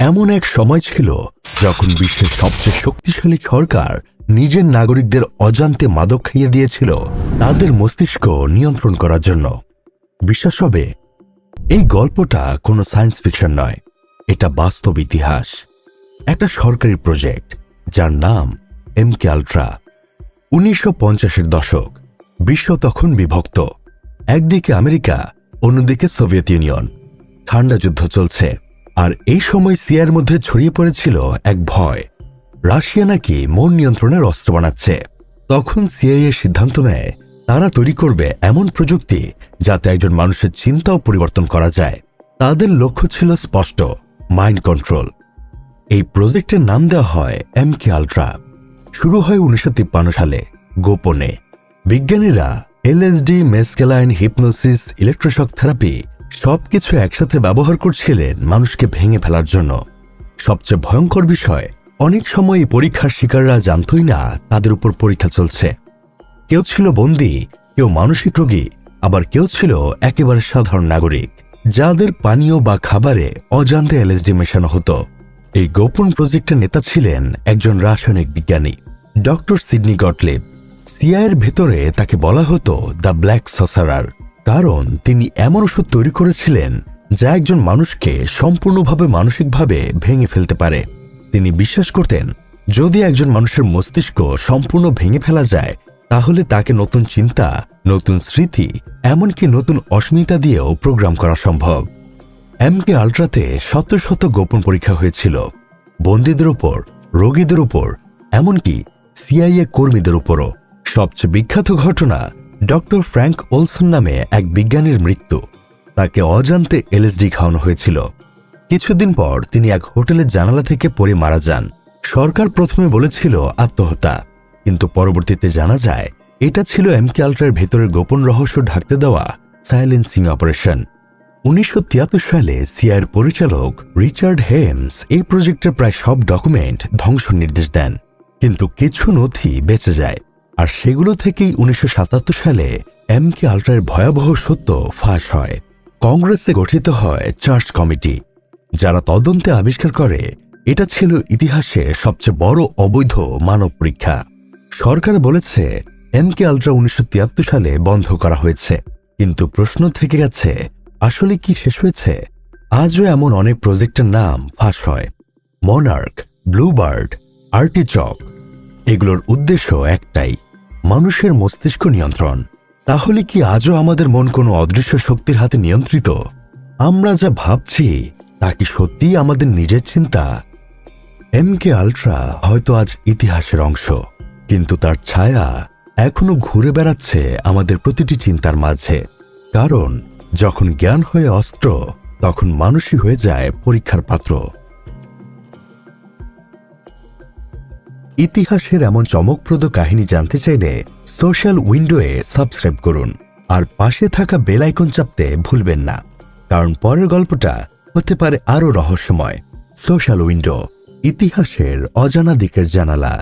এমন এক সময় ছিল যখন বিশ্বের সবচেয়ে শক্তিশালী সরকার নিজের নাগরিকদের অজান্তে মাদক খাইয়ে দিয়েছিল তাদের মস্তিষ্ক নিয়ন্ত্রণ করার জন্য। বিশ্বাস হবে, এই গল্পটা কোনো সায়েন্স ফিকশন নয়, এটা বাস্তব ইতিহাস। একটা সরকারি প্রজেক্ট যার নাম MK আল্ট্রা। 1950-এর দশক, বিশ্ব তখন বিভক্ত। একদিকে আমেরিকা, অন্যদিকে সোভিয়েত ইউনিয়ন। ঠান্ডা যুদ্ধ চলছে, আর এই সময় সিআইএর মধ্যে ছড়িয়ে পড়েছিল এক ভয়, রাশিয়া নাকি মন নিয়ন্ত্রণের অস্ত্র বানাচ্ছে। তখন সিআইএ সিদ্ধান্ত নেয় তারা তৈরি করবে এমন প্রযুক্তি যাতে একজন মানুষের চিন্তাও পরিবর্তন করা যায়। তাদের লক্ষ্য ছিল স্পষ্ট, মাইন্ড কন্ট্রোল। এই প্রজেক্টের নাম দেওয়া হয় MK আল্ট্রা। শুরু হয় 1953 সালে গোপনে। বিজ্ঞানীরা LSD, মেসকেলাইন, হিপনোসিস, ইলেকট্রোশক থেরাপি সবকিছু একসাথে ব্যবহার করছিলেন মানুষকে ভেঙে ফেলার জন্য। সবচেয়ে ভয়ঙ্কর বিষয়, অনেক সময় এই পরীক্ষার শিকাররা জানতই না তাদের উপর পরীক্ষা চলছে। কেউ ছিল বন্দী, কেউ মানসিক রোগী, আবার কেউ ছিল একেবারে সাধারণ নাগরিক যাদের পানীয় বা খাবারে অজান্তে LSD মেশানো হতো। এই গোপন প্রজেক্টের নেতা ছিলেন একজন রাসায়নিক বিজ্ঞানী, ডক্টর সিডনি গটলিব। সিআইএর ভেতরে তাকে বলা হতো দ্য ব্ল্যাক সসারার, কারণ তিনি এমন ওষুধ তৈরি করেছিলেন যা একজন মানুষকে সম্পূর্ণভাবে মানসিকভাবে ভেঙে ফেলতে পারে। তিনি বিশ্বাস করতেন যদি একজন মানুষের মস্তিষ্ক সম্পূর্ণ ভেঙে ফেলা যায় তাহলে তাকে নতুন চিন্তা, নতুন স্মৃতি, এমনকি নতুন অস্মিতা দিয়েও প্রোগ্রাম করা সম্ভব। MK আল্ট্রাতে শত শত গোপন পরীক্ষা হয়েছিল, বন্দীদের উপর, রোগীদের উপর, এমনকি সিআইএ কর্মীদের উপরও। সবচেয়ে বিখ্যাত ঘটনা ডক্টর ফ্র্যাঙ্ক ওলসন নামে এক বিজ্ঞানীর মৃত্যু। তাকে অজান্তে LSD খাওয়ানো হয়েছিল। কিছুদিন পর তিনি এক হোটেলের জানালা থেকে পড়ে মারা যান। সরকার প্রথমে বলেছিল আত্মহত্যা, কিন্তু পরবর্তীতে জানা যায় এটা ছিল MK আল্ট্রার ভেতরের গোপন রহস্য ঢাকতে দেওয়া সাইলেন্সিং অপারেশন। 1973 সালে সিআইএর পরিচালক রিচার্ড হেমস এই প্রজেক্টের প্রায় সব ডকুমেন্ট ধ্বংসের নির্দেশ দেন, কিন্তু কিছু নথি বেঁচে যায়। আর সেগুলো থেকেই 1977 সালে MK আল্ট্রার ভয়াবহ সত্য ফাঁস হয়। কংগ্রেসে গঠিত হয় চার্চ কমিটি, যারা তদন্তে আবিষ্কার করে এটা ছিল ইতিহাসের সবচেয়ে বড় অবৈধ মানব পরীক্ষা। সরকার বলেছে MK আল্ট্রা 1973 সালে বন্ধ করা হয়েছে, কিন্তু প্রশ্ন থেকে গেছে আসলে কি শেষ হয়েছে? আজও এমন অনেক প্রজেক্টের নাম ফাঁস হয়, মনার্ক, ব্লুবার্ড, আর্টিচক। এগুলোর উদ্দেশ্য একটাই, মানুষের মস্তিষ্ক নিয়ন্ত্রণ। তাহলে কি আজও আমাদের মন কোনো অদৃশ্য শক্তির হাতে নিয়ন্ত্রিত? আমরা যা ভাবছি তা কি সত্যিই আমাদের নিজের চিন্তা? MK আল্ট্রা হয়তো আজ ইতিহাসের অংশ, কিন্তু তার ছায়া এখনো ঘুরে বেড়াচ্ছে আমাদের প্রতিটি চিন্তার মাঝে। কারণ যখন জ্ঞান হয়ে অস্ত্র, তখন মানুষই হয়ে যায় পরীক্ষার পাত্র। ইতিহাসের এমন চমকপ্রদ কাহিনী জানতে চাইলে সোশ্যাল উইন্ডোয়ে সাবস্ক্রাইব করুন, আর পাশে থাকা বেল আইকন চাপতে ভুলবেন না, কারণ পরের গল্পটা হতে পারে আরও রহস্যময়। সোশ্যাল উইন্ডো, ইতিহাসের অজানা দিকের জানালা।